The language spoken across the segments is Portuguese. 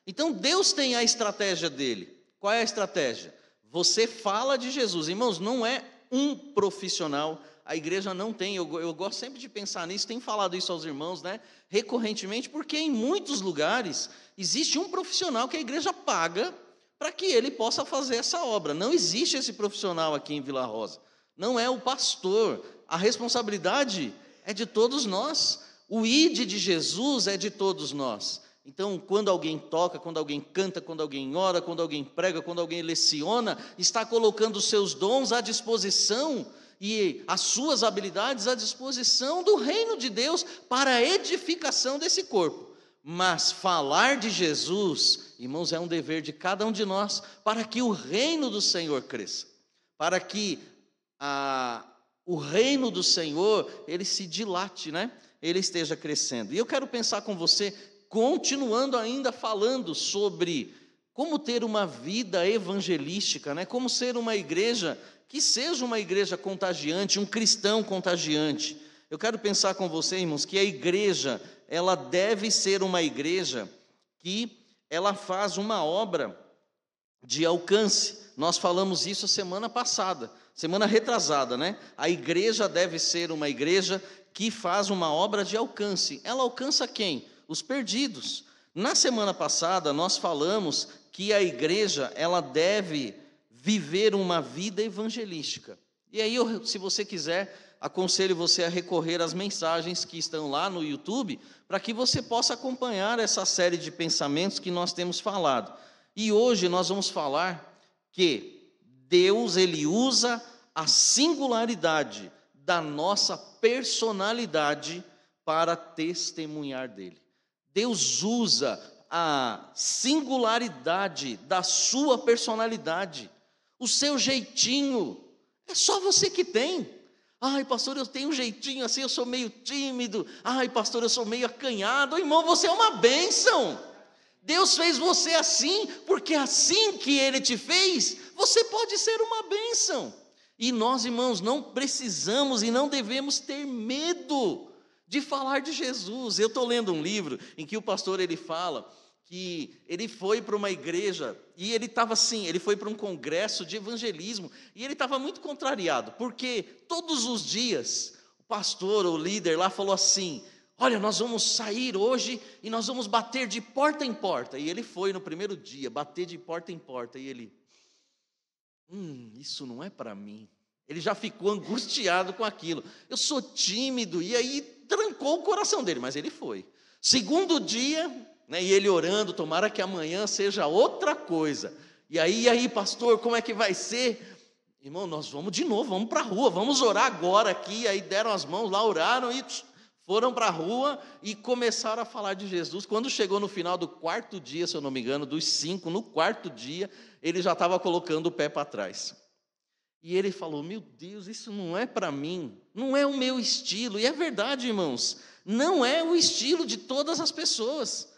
Então Deus tem a estratégia dele. Qual é a estratégia? Você fala de Jesus. Irmãos, não é um profissional, a igreja não tem, eu gosto sempre de pensar nisso, tenho falado isso aos irmãos, né, recorrentemente, porque em muitos lugares existe um profissional que a igreja paga para que ele possa fazer essa obra. Não existe esse profissional aqui em Vila Rosa. Não é o pastor. A responsabilidade é de todos nós. O ide de Jesus é de todos nós. Então, quando alguém toca, quando alguém canta, quando alguém ora, quando alguém prega, quando alguém leciona, está colocando os seus dons à disposição e as suas habilidades à disposição do reino de Deus para a edificação desse corpo. Mas falar de Jesus, irmãos, é um dever de cada um de nós para que o reino do Senhor cresça, para que o reino do Senhor, ele se dilate, né? Ele esteja crescendo. E eu quero pensar com você, continuando ainda falando sobre como ter uma vida evangelística, né? Como ser uma igreja que seja uma igreja contagiante, um cristão contagiante. Eu quero pensar com você, irmãos, que a igreja, ela deve ser uma igreja que ela faz uma obra de alcance. Nós falamos isso semana passada, semana retrasada, né? A igreja deve ser uma igreja que faz uma obra de alcance. Ela alcança quem? Os perdidos. Na semana passada nós falamos que a igreja, ela deve viver uma vida evangelística. E aí, se você quiser, aconselho você a recorrer às mensagens que estão lá no YouTube, para que você possa acompanhar essa série de pensamentos que nós temos falado. E hoje nós vamos falar que Deus, ele usa a singularidade da nossa personalidade para testemunhar dele. Deus usa a singularidade da sua personalidade, o seu jeitinho. É só você que tem. Ai, pastor, eu tenho um jeitinho assim, eu sou meio tímido. Ai, pastor, eu sou meio acanhado. Irmão, você é uma bênção. Deus fez você assim, porque assim que Ele te fez, você pode ser uma bênção. E nós, irmãos, não precisamos e não devemos ter medo de falar de Jesus. Eu estou lendo um livro em que o pastor, ele fala que ele foi para uma igreja e ele estava assim, ele foi para um congresso de evangelismo e ele estava muito contrariado, porque todos os dias o pastor, o líder lá falou assim: olha, nós vamos sair hoje e nós vamos bater de porta em porta. E ele foi no primeiro dia, bater de porta em porta, e ele, isso não é para mim. Ele já ficou angustiado com aquilo. Eu sou tímido, e aí trancou o coração dele, mas ele foi. Segundo dia, né, e ele orando, tomara que amanhã seja outra coisa. E aí, pastor, como é que vai ser? Irmão, nós vamos de novo, vamos para a rua, vamos orar agora aqui. Aí deram as mãos lá, oraram e foram para a rua e começaram a falar de Jesus. Quando chegou no final do quarto dia, se eu não me engano, dos 5, no quarto dia, ele já estava colocando o pé para trás. E ele falou: meu Deus, isso não é para mim, não é o meu estilo. E é verdade, irmãos, não é o estilo de todas as pessoas.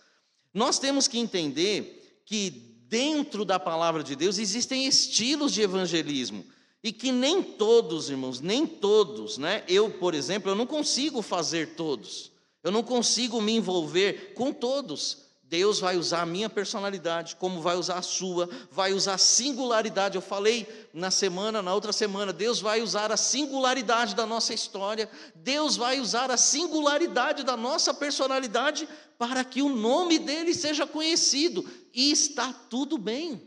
Nós temos que entender que dentro da palavra de Deus existem estilos de evangelismo. E que nem todos, irmãos, nem todos, né? Eu, por exemplo, eu não consigo fazer todos. Eu não consigo me envolver com todos. Deus vai usar a minha personalidade, como vai usar a sua, vai usar a singularidade. Eu falei na outra semana, Deus vai usar a singularidade da nossa história, Deus vai usar a singularidade da nossa personalidade para que o nome dele seja conhecido. E está tudo bem.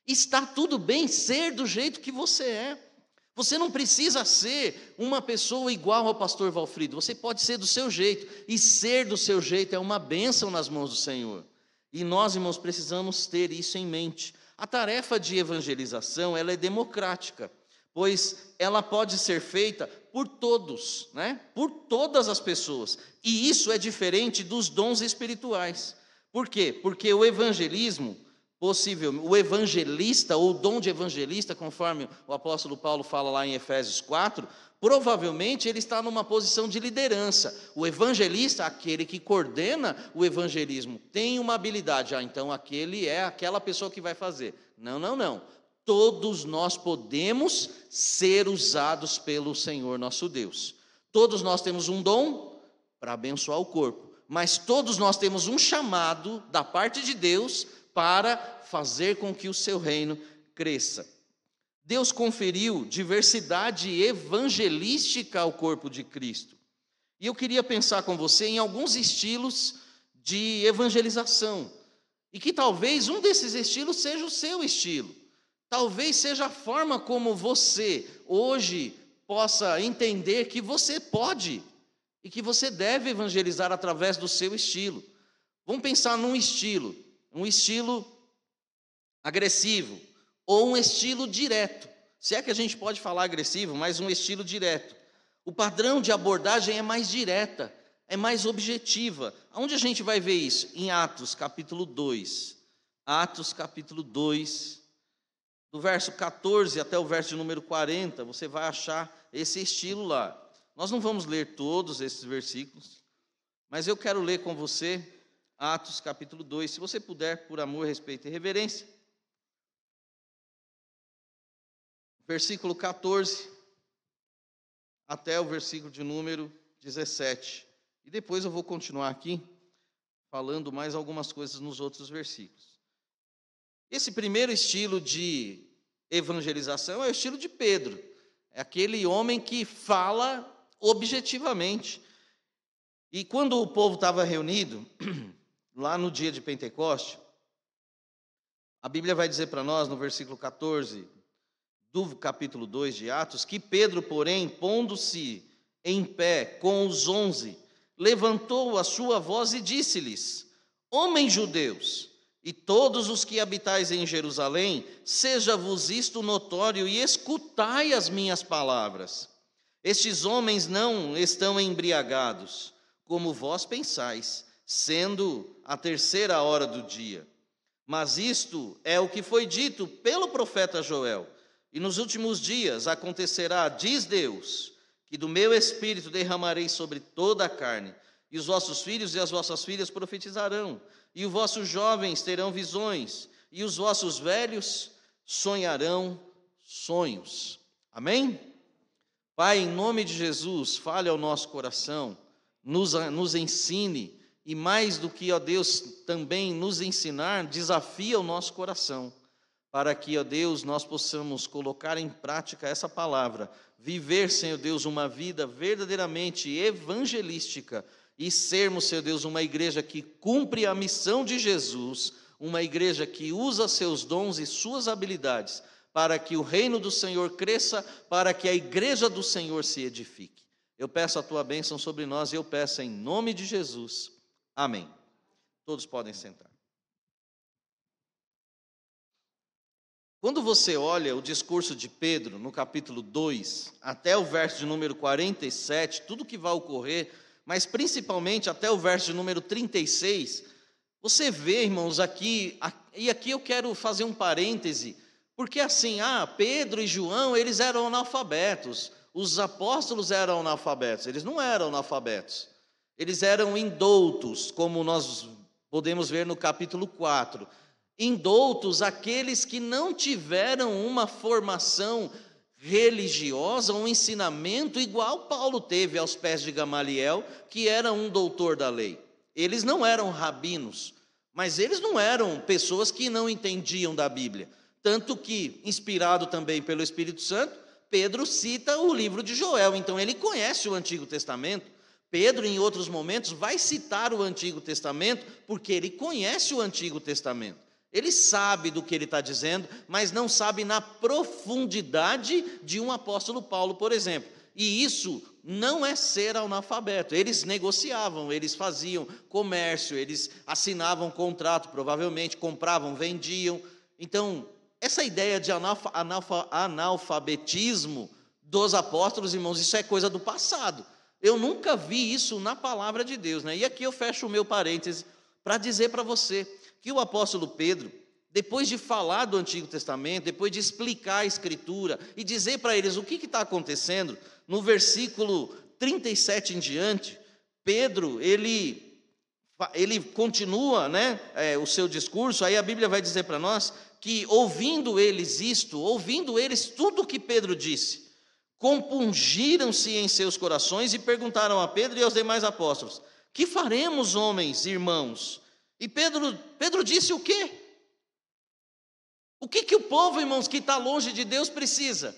Está tudo bem ser do jeito que você é. Você não precisa ser uma pessoa igual ao pastor Valfrido. Você pode ser do seu jeito. E ser do seu jeito é uma bênção nas mãos do Senhor. E nós, irmãos, precisamos ter isso em mente. A tarefa de evangelização, ela é democrática, pois ela pode ser feita por todos, né? Por todas as pessoas. E isso é diferente dos dons espirituais. Por quê? Porque o evangelismo, o evangelista, ou o dom de evangelista, conforme o apóstolo Paulo fala lá em Efésios 4, provavelmente ele está numa posição de liderança. O evangelista, aquele que coordena o evangelismo, tem uma habilidade. Então aquele é aquela pessoa que vai fazer. Não. Todos nós podemos ser usados pelo Senhor nosso Deus. Todos nós temos um dom para abençoar o corpo. Mas todos nós temos um chamado da parte de Deus para fazer com que o seu reino cresça. Deus conferiu diversidade evangelística ao corpo de Cristo. E eu queria pensar com você em alguns estilos de evangelização. E que talvez um desses estilos seja o seu estilo. Talvez seja a forma como você hoje possa entender que você pode e que você deve evangelizar através do seu estilo. Vamos pensar num estilo, um estilo agressivo ou um estilo direto. Se é que a gente pode falar agressivo, mas um estilo direto. O padrão de abordagem é mais direta, é mais objetiva. Onde a gente vai ver isso? Em Atos, capítulo 2. Atos, capítulo 2, do verso 14 até o verso de número 40, você vai achar esse estilo lá. Nós não vamos ler todos esses versículos, mas eu quero ler com você Atos, capítulo 2. Se você puder, por amor, respeito e reverência. Versículo 14 até o versículo de número 17. E depois eu vou continuar aqui, falando mais algumas coisas nos outros versículos. Esse primeiro estilo de evangelização é o estilo de Pedro. É aquele homem que fala objetivamente. E quando o povo estava reunido, lá no dia de Pentecoste, a Bíblia vai dizer para nós, no versículo 14, do capítulo 2 de Atos, que Pedro, porém, pondo-se em pé com os 11, levantou a sua voz e disse-lhes: Homens judeus, e todos os que habitais em Jerusalém, seja-vos isto notório e escutai as minhas palavras. Estes homens não estão embriagados, como vós pensais, sendo a 3ª hora do dia. Mas isto é o que foi dito pelo profeta Joel. E nos últimos dias acontecerá, diz Deus, que do meu espírito derramarei sobre toda a carne, e os vossos filhos e as vossas filhas profetizarão, e os vossos jovens terão visões, e os vossos velhos sonharão sonhos. Amém? Pai, em nome de Jesus, fale ao nosso coração, nos ensine, e mais do que, ó Deus, também nos ensinar, desafia o nosso coração, para que, ó Deus, nós possamos colocar em prática essa palavra, viver, Senhor Deus, uma vida verdadeiramente evangelística e sermos, Senhor Deus, uma igreja que cumpre a missão de Jesus, uma igreja que usa seus dons e suas habilidades para que o reino do Senhor cresça, para que a igreja do Senhor se edifique. Eu peço a tua bênção sobre nós e eu peço em nome de Jesus. Amém. Todos podem sentar. Quando você olha o discurso de Pedro, no capítulo 2, até o verso de número 47, tudo que vai ocorrer, mas principalmente até o verso de número 36, você vê, irmãos, aqui eu quero fazer um parêntese, porque assim, Pedro e João, eles eram analfabetos, os apóstolos eram analfabetos, eles não eram analfabetos, eles eram indoutos, como nós podemos ver no capítulo 4, indoutos, aqueles que não tiveram uma formação religiosa, um ensinamento igual Paulo teve aos pés de Gamaliel, que era um doutor da lei. Eles não eram rabinos, mas eles não eram pessoas que não entendiam da Bíblia. Tanto que, inspirado também pelo Espírito Santo, Pedro cita o livro de Joel, então ele conhece o Antigo Testamento. Pedro, em outros momentos, vai citar o Antigo Testamento, porque ele conhece o Antigo Testamento. Ele sabe do que ele está dizendo, mas não sabe na profundidade de um apóstolo Paulo, por exemplo. E isso não é ser analfabeto. Eles negociavam, eles faziam comércio, eles assinavam contrato, provavelmente compravam, vendiam. Então, essa ideia de analfabetismo dos apóstolos, irmãos, isso é coisa do passado. Eu nunca vi isso na palavra de Deus, né? E aqui eu fecho o meu parêntese para dizer para você que o apóstolo Pedro, depois de falar do Antigo Testamento, depois de explicar a Escritura e dizer para eles o que está acontecendo, no versículo 37 em diante, Pedro, ele continua, o seu discurso. Aí a Bíblia vai dizer para nós que ouvindo eles tudo o que Pedro disse, compungiram-se em seus corações e perguntaram a Pedro e aos demais apóstolos: que faremos, homens, irmãos? E Pedro disse o quê? O que o povo, irmãos, que está longe de Deus precisa?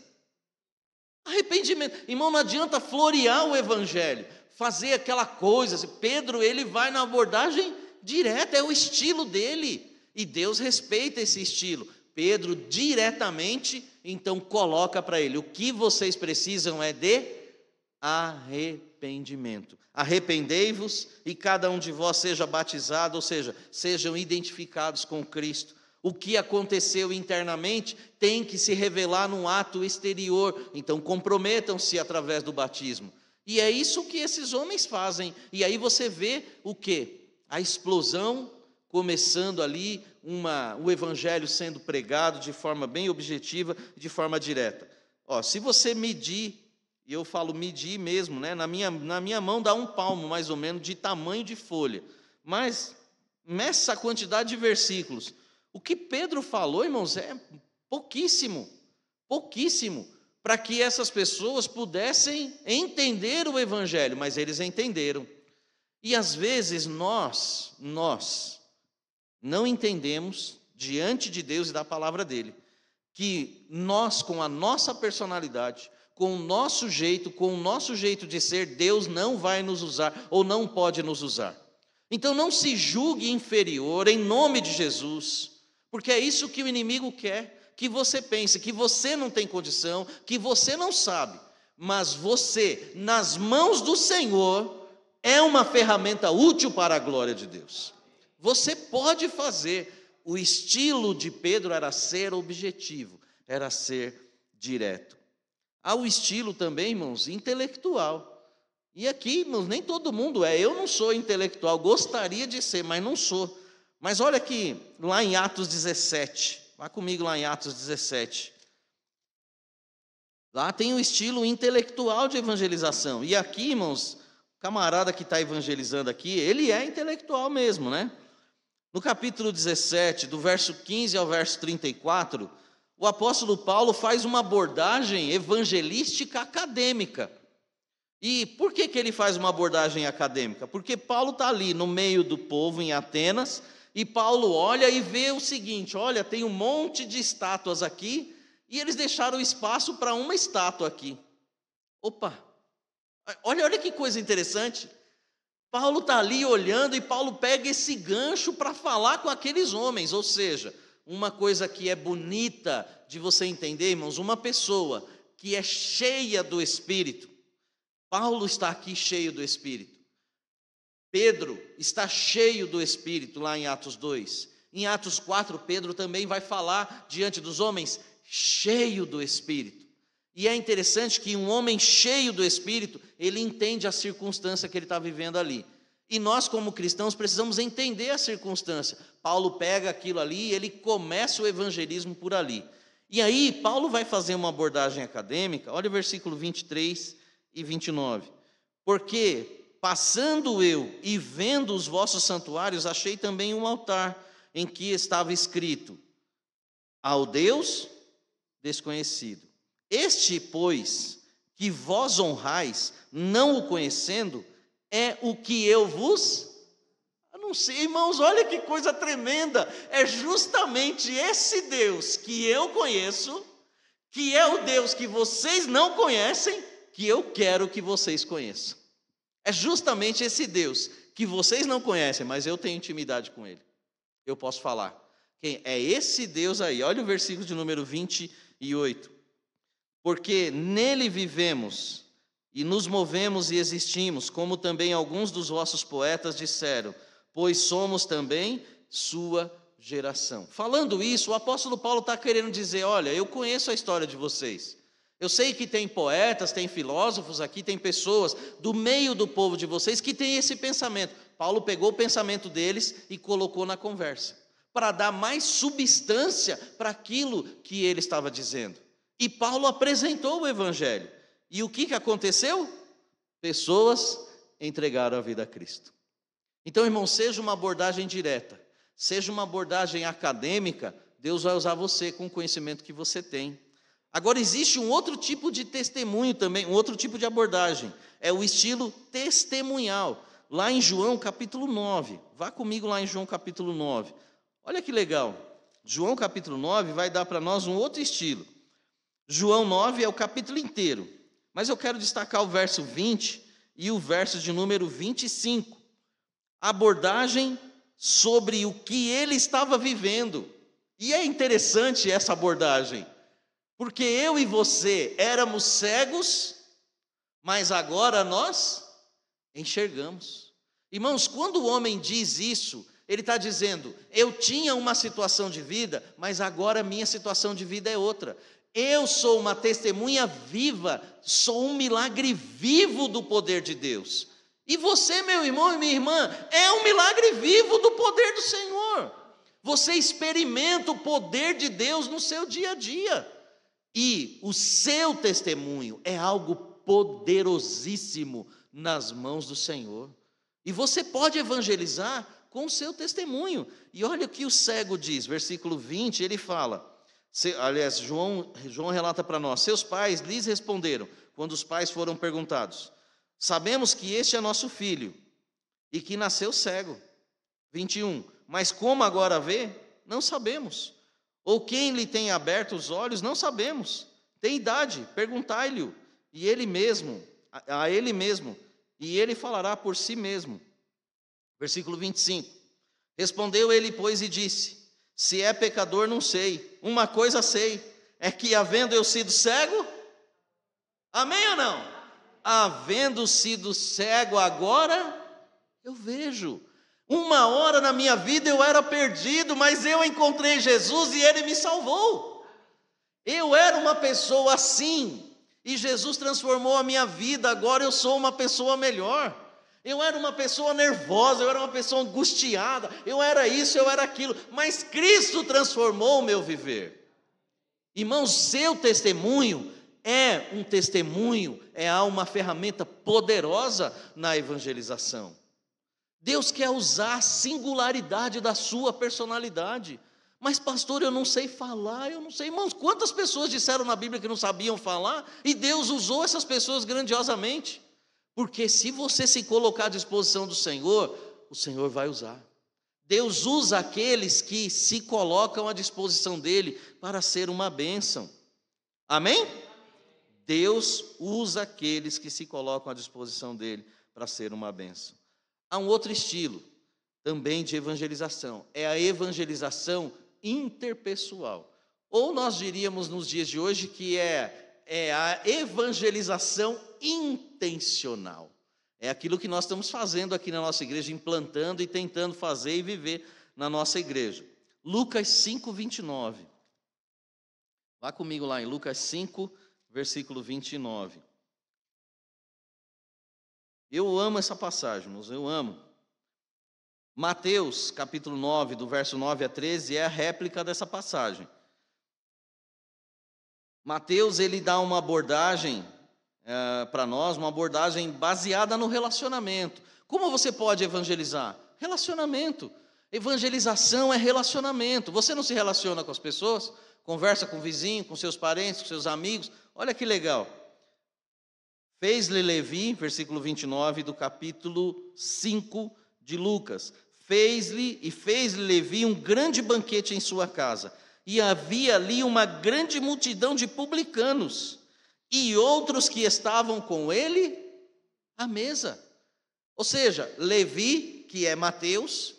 Arrependimento. Irmão, não adianta florear o evangelho, fazer aquela coisa. Pedro, ele vai na abordagem direta, é o estilo dele. E Deus respeita esse estilo. Pedro diretamente, então, coloca para ele: o que vocês precisam é de arrependimento. Arrependei-vos e cada um de vós seja batizado, ou seja, sejam identificados com Cristo. O que aconteceu internamente tem que se revelar num ato exterior. Então comprometam-se através do batismo. E é isso que esses homens fazem. E aí você vê o quê? A explosão começando ali, o evangelho sendo pregado de forma bem objetiva, de forma direta. Se você medir, e eu falo medir mesmo, né? Na minha mão dá 1 palmo mais ou menos de tamanho de folha. Mas meça a quantidade de versículos. O que Pedro falou, irmãos, é pouquíssimo, para que essas pessoas pudessem entender o evangelho, mas eles entenderam. E às vezes nós não entendemos, diante de Deus e da palavra dele, que nós, com a nossa personalidade, com o nosso jeito de ser, Deus não vai nos usar, ou não pode nos usar. Então não se julgue inferior, em nome de Jesus, porque é isso que o inimigo quer, que você pense, que você não tem condição, que você não sabe, mas você, nas mãos do Senhor, é uma ferramenta útil para a glória de Deus. Você pode fazer. O estilo de Pedro era ser objetivo, era ser direto. Há o estilo também, irmãos, intelectual. E aqui, irmãos, nem todo mundo é. Eu não sou intelectual, gostaria de ser, mas não sou. Mas olha aqui, lá em Atos 17, vá comigo lá em Atos 17. Lá tem o estilo intelectual de evangelização. E aqui, irmãos, o camarada que está evangelizando aqui, ele é intelectual mesmo, né? No capítulo 17, do verso 15 ao verso 34, o apóstolo Paulo faz uma abordagem evangelística acadêmica. E por que ele faz uma abordagem acadêmica? Porque Paulo está ali no meio do povo em Atenas, e Paulo olha e vê o seguinte: olha, tem um monte de estátuas aqui, e eles deixaram espaço para uma estátua aqui. Opa, olha que coisa interessante. Paulo está ali olhando, e Paulo pega esse gancho para falar com aqueles homens. Ou seja, uma coisa que é bonita de você entender, irmãos, uma pessoa que é cheia do Espírito. Paulo está aqui cheio do Espírito. Pedro está cheio do Espírito lá em Atos 2. Em Atos 4, Pedro também vai falar diante dos homens cheio do Espírito. E é interessante que um homem cheio do Espírito, ele entende a circunstância que ele está vivendo ali. E nós, como cristãos, precisamos entender a circunstância. Paulo pega aquilo ali e ele começa o evangelismo por ali. E aí, Paulo vai fazer uma abordagem acadêmica. Olha o versículo 23 e 29. Porque, passando eu e vendo os vossos santuários, achei também um altar em que estava escrito: ao Deus desconhecido. Este, pois, que vós honrais, não o conhecendo, é o que eu vos anunciei. Irmãos, olha que coisa tremenda. É justamente esse Deus que eu conheço, que é o Deus que vocês não conhecem, que eu quero que vocês conheçam. É justamente esse Deus que vocês não conhecem, mas eu tenho intimidade com ele. Eu posso falar. É esse Deus aí. Olha o versículo de número 28. Porque nele vivemos e nos movemos e existimos, como também alguns dos vossos poetas disseram, pois somos também sua geração. Falando isso, o apóstolo Paulo está querendo dizer: olha, eu conheço a história de vocês. Eu sei que tem poetas, tem filósofos aqui, tem pessoas do meio do povo de vocês que têm esse pensamento. Paulo pegou o pensamento deles e colocou na conversa, para dar mais substância para aquilo que ele estava dizendo. E Paulo apresentou o evangelho. E o que aconteceu? Pessoas entregaram a vida a Cristo. Então, irmão, seja uma abordagem direta, seja uma abordagem acadêmica, Deus vai usar você com o conhecimento que você tem. Agora, existe um outro tipo de testemunho também, um outro tipo de abordagem. É o estilo testemunhal. Lá em João capítulo 9. Vá comigo lá em João capítulo 9. Olha que legal. João capítulo 9 vai dar para nós um outro estilo. João 9 é o capítulo inteiro, mas eu quero destacar o verso 20 e o verso de número 25. Abordagem sobre o que ele estava vivendo. E é interessante essa abordagem, porque eu e você éramos cegos, mas agora nós enxergamos. Irmãos, quando o homem diz isso, ele está dizendo: eu tinha uma situação de vida, mas agora a minha situação de vida é outra. Eu sou uma testemunha viva, sou um milagre vivo do poder de Deus. E você, meu irmão e minha irmã, é um milagre vivo do poder do Senhor. Você experimenta o poder de Deus no seu dia a dia. E o seu testemunho é algo poderosíssimo nas mãos do Senhor. E você pode evangelizar com o seu testemunho. E olha o que o cego diz, versículo 20, ele fala, aliás, João relata para nós: seus pais lhes responderam, quando os pais foram perguntados: sabemos que este é nosso filho, e que nasceu cego. 21, mas como agora vê? Não sabemos. Ou quem lhe tem aberto os olhos? Não sabemos. Tem idade, perguntai-lhe, e ele mesmo, a ele mesmo, e ele falará por si mesmo. Versículo 25, respondeu ele, pois, e disse: se é pecador, não sei. Uma coisa sei, é que havendo eu sido cego, amém ou não? Havendo sido cego, agora eu vejo. Uma hora na minha vida eu era perdido, mas eu encontrei Jesus e Ele me salvou. Eu era uma pessoa assim, e Jesus transformou a minha vida, agora eu sou uma pessoa melhor. Eu era uma pessoa nervosa, eu era uma pessoa angustiada, eu era isso, eu era aquilo, mas Cristo transformou o meu viver. Irmãos, seu testemunho é um testemunho, é uma ferramenta poderosa na evangelização. Deus quer usar a singularidade da sua personalidade. Mas pastor, eu não sei falar, eu não sei. Irmãos, quantas pessoas disseram na Bíblia que não sabiam falar, e Deus usou essas pessoas grandiosamente. Porque se você se colocar à disposição do Senhor, o Senhor vai usar. Deus usa aqueles que se colocam à disposição dEle para ser uma bênção. Amém? Deus usa aqueles que se colocam à disposição dEle para ser uma bênção. Há um outro estilo também de evangelização, é a evangelização interpessoal. Ou nós diríamos nos dias de hoje que é a evangelização intencional. É aquilo que nós estamos fazendo aqui na nossa igreja, implantando e tentando fazer e viver na nossa igreja. Lucas 5, 29. Vá comigo lá em Lucas 5, versículo 29. Eu amo essa passagem, irmãos, eu amo. Mateus, capítulo 9, do verso 9 a 13, é a réplica dessa passagem. Mateus, ele dá uma abordagem para nós, uma abordagem baseada no relacionamento. Como você pode evangelizar? Relacionamento. Evangelização é relacionamento. Você não se relaciona com as pessoas? Conversa com o vizinho, com seus parentes, com seus amigos. Olha que legal. Fez-lhe Levi, versículo 29 do capítulo 5 de Lucas. Fez-lhe Levi um grande banquete em sua casa. E havia ali uma grande multidão de publicanos e outros que estavam com ele à mesa. Ou seja, Levi, que é Mateus,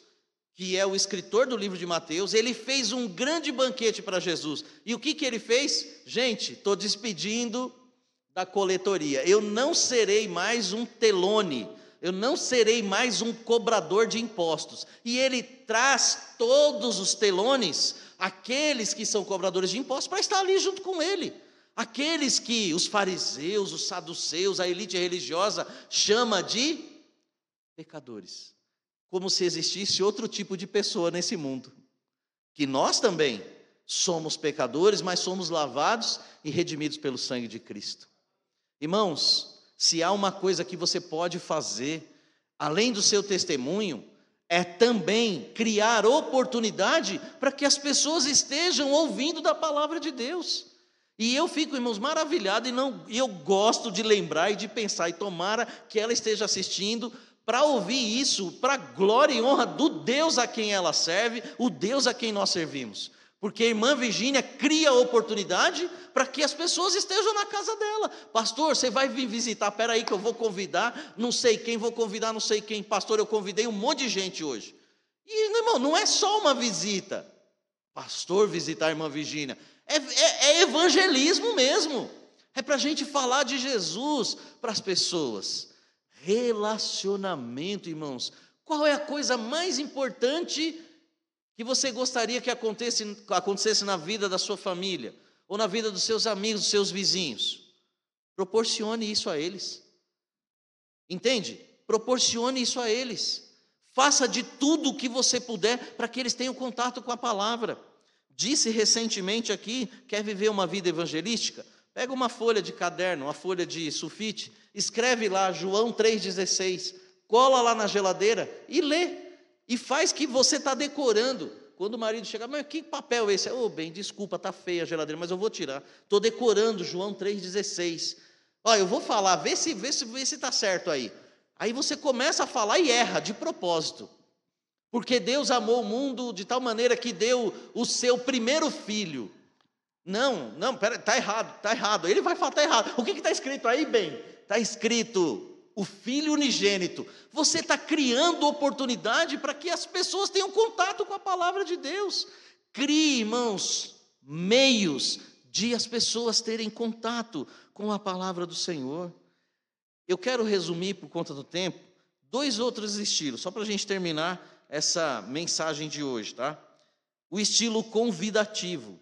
que é o escritor do livro de Mateus, ele fez um grande banquete para Jesus. E o que ele fez? Gente, estou despedindo da coletoria. Eu não serei mais um telone, eu não serei mais um cobrador de impostos. E ele traz todos os telones, aqueles que são cobradores de impostos, para estar ali junto com ele. Aqueles que os fariseus, os saduceus, a elite religiosa chama de pecadores. Como se existisse outro tipo de pessoa nesse mundo. Que nós também somos pecadores, mas somos lavados e redimidos pelo sangue de Cristo. Irmãos, se há uma coisa que você pode fazer, além do seu testemunho, é também criar oportunidade para que as pessoas estejam ouvindo da palavra de Deus. E eu fico, irmãos, maravilhado, e eu gosto de lembrar e de pensar, e tomara que ela esteja assistindo, para ouvir isso, para a glória e honra do Deus a quem ela serve, o Deus a quem nós servimos. Porque a irmã Virgínia cria oportunidade para que as pessoas estejam na casa dela. Pastor, você vai vir visitar, espera aí que eu vou convidar não sei quem, vou convidar não sei quem. Pastor, eu convidei um monte de gente hoje. E, irmão, não é só uma visita. Pastor, visitar a irmã Virgínia. É evangelismo mesmo. É para a gente falar de Jesus para as pessoas. Relacionamento, irmãos. Qual é a coisa mais importante que você gostaria que acontecesse na vida da sua família? Ou na vida dos seus amigos, dos seus vizinhos? Proporcione isso a eles. Entende? Proporcione isso a eles. Faça de tudo o que você puder para que eles tenham contato com a palavra. Disse recentemente aqui, quer viver uma vida evangelística? Pega uma folha de caderno, uma folha de sulfite, escreve lá João 3,16, cola lá na geladeira e lê. E faz que você está decorando. Quando o marido chegar, mas que papel é esse? Bem, desculpa, está feia a geladeira, mas eu vou tirar. Estou decorando João 3,16. Olha, eu vou falar, vê se está certo aí. Aí você começa a falar e erra, de propósito. Porque Deus amou o mundo de tal maneira que deu o seu primeiro filho. Não, pera, está errado. Ele vai falar, está errado. O que está escrito aí, bem? Está escrito, o Filho unigênito. Você está criando oportunidade para que as pessoas tenham contato com a palavra de Deus. Crie, irmãos, meios de as pessoas terem contato com a palavra do Senhor. Eu quero resumir, por conta do tempo, 2 outros estilos, só para a gente terminar essa mensagem de hoje, tá? O estilo convidativo.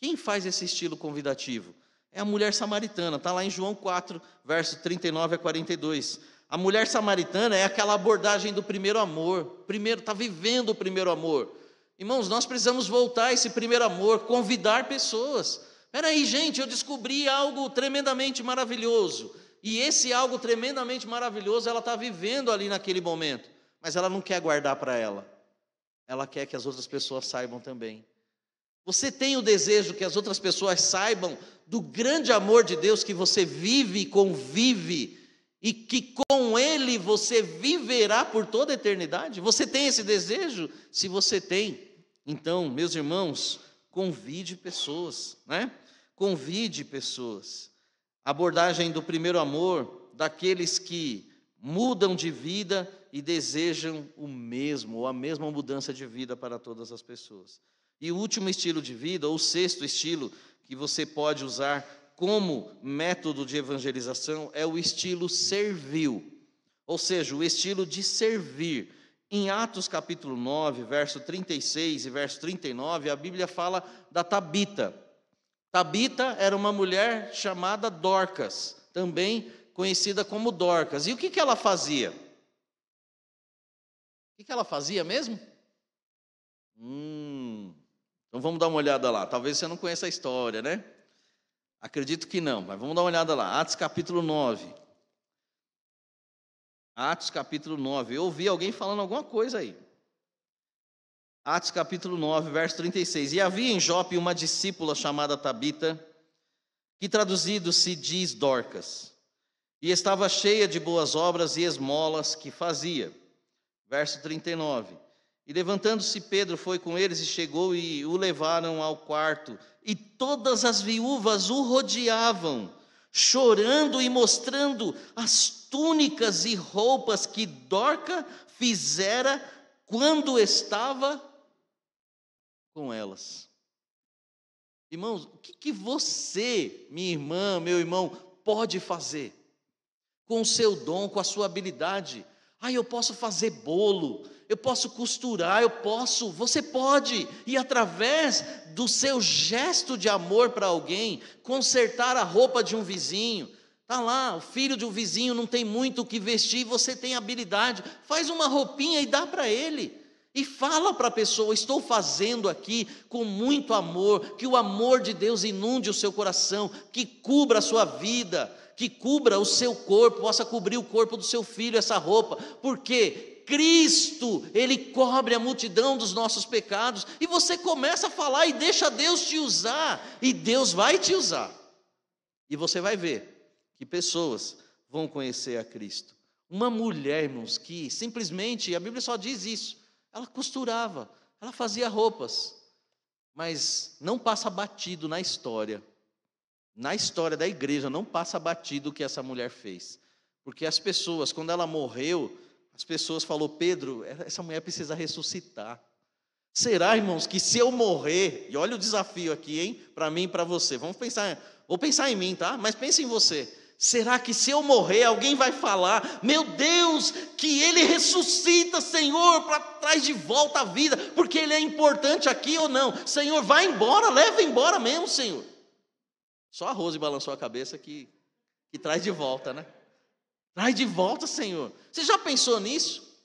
Quem faz esse estilo convidativo? É a mulher samaritana, está lá em João 4, verso 39 a 42. A mulher samaritana é aquela abordagem do primeiro amor, está vivendo o primeiro amor. Irmãos, nós precisamos voltar a esse primeiro amor, convidar pessoas. Espera aí, gente, eu descobri algo tremendamente maravilhoso. E esse algo tremendamente maravilhoso, ela está vivendo ali naquele momento. Mas ela não quer guardar para ela. Ela quer que as outras pessoas saibam também. Você tem o desejo que as outras pessoas saibam do grande amor de Deus que você vive e convive, e que com Ele você viverá por toda a eternidade? Você tem esse desejo? Se você tem, então, meus irmãos, convide pessoas, né? Convide pessoas. Abordagem do primeiro amor, daqueles que mudam de vida e desejam o mesmo, ou a mesma mudança de vida para todas as pessoas. E o último estilo de vida, ou o 6º estilo que você pode usar como método de evangelização, é o estilo servil, ou seja, o estilo de servir. Em Atos capítulo 9, verso 36 e verso 39, a Bíblia fala da Tabita. Tabita era uma mulher chamada Dorcas, também conhecida como Dorcas. E o que ela fazia? O que ela fazia mesmo? Então vamos dar uma olhada lá. Talvez você não conheça a história, né? Acredito que não, mas vamos dar uma olhada lá. Atos capítulo 9. Atos capítulo 9. Eu ouvi alguém falando alguma coisa aí. Atos capítulo 9, verso 36. E havia em Jope uma discípula chamada Tabita, que traduzido se diz Dorcas, e estava cheia de boas obras e esmolas que fazia. Verso 39. E levantando-se Pedro foi com eles e chegou e o levaram ao quarto. E todas as viúvas o rodeavam, chorando e mostrando as túnicas e roupas que Dorcas fizera quando estava com elas. Irmãos, o que você, minha irmã, meu irmão, pode fazer com o seu dom, com a sua habilidade? Eu posso fazer bolo, eu posso costurar, você pode, e através do seu gesto de amor para alguém, consertar a roupa de um vizinho. Está lá, o filho de um vizinho não tem muito o que vestir, você tem habilidade, faz uma roupinha e dá para ele. E fala para a pessoa, estou fazendo aqui com muito amor, que o amor de Deus inunde o seu coração, que cubra a sua vida, que cubra o seu corpo, possa cobrir o corpo do seu filho essa roupa, porque Cristo, Ele cobre a multidão dos nossos pecados, e você começa a falar e deixa Deus te usar, e Deus vai te usar, e você vai ver que pessoas vão conhecer a Cristo. Uma mulher, irmãos, que simplesmente, a Bíblia só diz isso, ela costurava, ela fazia roupas, Mas não passa batido na história da igreja, não passa batido o que essa mulher fez. Porque as pessoas, quando ela morreu, as pessoas falaram: Pedro, essa mulher precisa ressuscitar. Será, irmãos, que se eu morrer, e olha o desafio aqui, hein, para mim e para você, vou pensar em mim, tá? Mas pense em você. Será que se eu morrer, alguém vai falar: meu Deus, que ele ressuscita, Senhor, para traz de volta a vida, porque ele é importante aqui ou não? Senhor, vai embora, leva embora mesmo, Senhor. Só a Rose balançou a cabeça que traz de volta, né? Traz de volta, Senhor. Você já pensou nisso?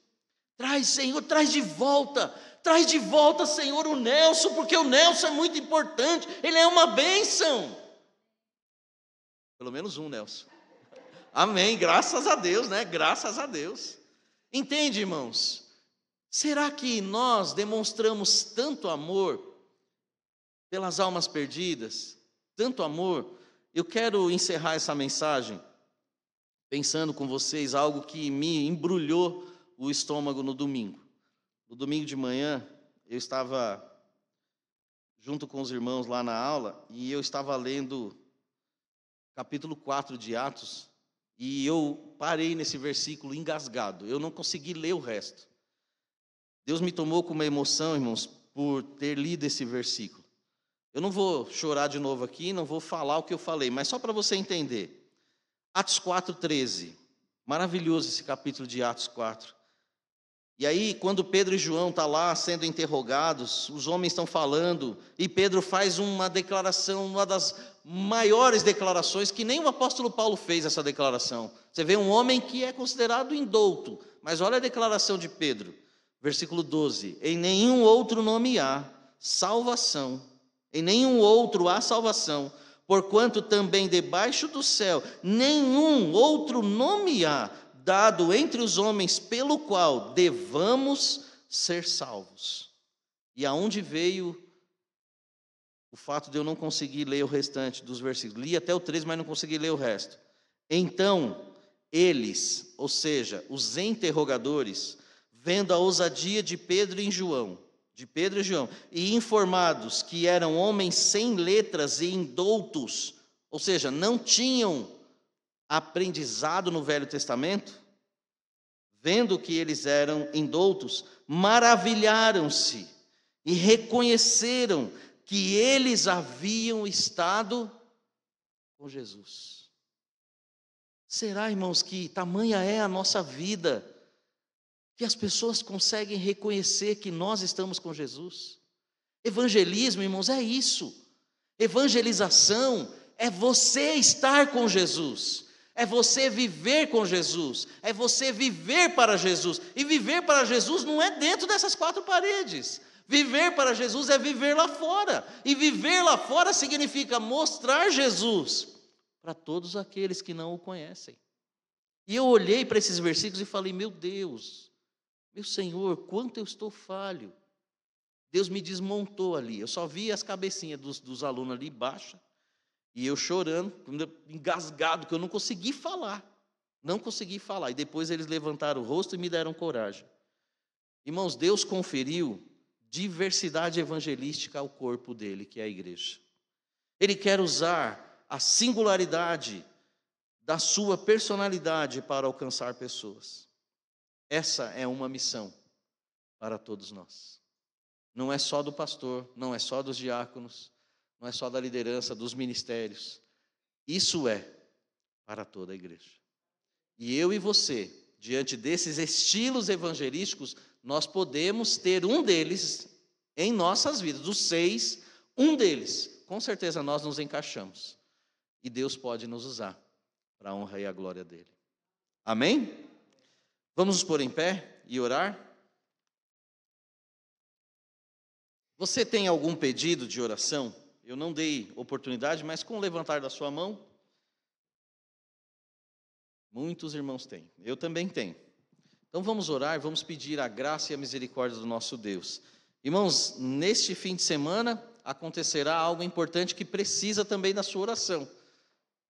Traz, Senhor, traz de volta. Traz de volta, Senhor, o Nelson, porque o Nelson é muito importante, ele é uma bênção. Pelo menos um, Nelson. Amém, graças a Deus, né? Graças a Deus. Entende, irmãos? Será que nós demonstramos tanto amor pelas almas perdidas? Tanto amor? Eu quero encerrar essa mensagem pensando com vocês algo que me embrulhou o estômago no domingo. No domingo de manhã, eu estava junto com os irmãos lá na aula e eu estava lendo capítulo 4 de Atos e eu parei nesse versículo engasgado. Eu não consegui ler o resto. Deus me tomou com uma emoção, irmãos, por ter lido esse versículo. Eu não vou chorar de novo aqui, não vou falar o que eu falei, mas só para você entender. Atos 4:13. Maravilhoso esse capítulo de Atos 4. E aí, quando Pedro e João estão lá sendo interrogados, os homens estão falando, e Pedro faz uma declaração, uma das maiores declarações, que nem o apóstolo Paulo fez essa declaração. Você vê um homem que é considerado indouto, mas olha a declaração de Pedro, versículo 12: em nenhum outro nome há salvação, em nenhum outro há salvação, porquanto também debaixo do céu nenhum outro nome há dado entre os homens pelo qual devamos ser salvos. E aonde veio o fato de eu não conseguir ler o restante dos versículos? Li até o 13, mas não consegui ler o resto. Então, eles, ou seja, os interrogadores, vendo a ousadia de Pedro e João, e informados que eram homens sem letras e indoutos, ou seja, não tinham aprendizado no Velho Testamento, vendo que eles eram indoutos, maravilharam-se e reconheceram que eles haviam estado com Jesus. Será, irmãos, que tamanha é a nossa vida, que as pessoas conseguem reconhecer que nós estamos com Jesus? Evangelismo, irmãos, é isso. Evangelização é você estar com Jesus. É você viver com Jesus, é você viver para Jesus. E viver para Jesus não é dentro dessas quatro paredes. Viver para Jesus é viver lá fora. E viver lá fora significa mostrar Jesus para todos aqueles que não o conhecem. E eu olhei para esses versículos e falei: meu Deus, meu Senhor, quanto eu estou falho. Deus me desmontou ali. Eu só vi as cabecinhas dos alunos ali baixa. E eu chorando, engasgado, que eu não consegui falar. Não consegui falar. E depois eles levantaram o rosto e me deram coragem. Irmãos, Deus conferiu diversidade evangelística ao corpo dele, que é a igreja. Ele quer usar a singularidade da sua personalidade para alcançar pessoas. Essa é uma missão para todos nós. Não é só do pastor, não é só dos diáconos, não é só da liderança, dos ministérios. Isso é para toda a igreja. E eu e você, diante desses estilos evangelísticos, nós podemos ter um deles em nossas vidas. Dos 6, um deles, com certeza nós nos encaixamos. E Deus pode nos usar para a honra e a glória dele. Amém? Vamos nos pôr em pé e orar? Você tem algum pedido de oração? Eu não dei oportunidade, mas com o levantar da sua mão, muitos irmãos têm. Eu também tenho. Então vamos orar, vamos pedir a graça e a misericórdia do nosso Deus. Irmãos, neste fim de semana acontecerá algo importante que precisa também da sua oração.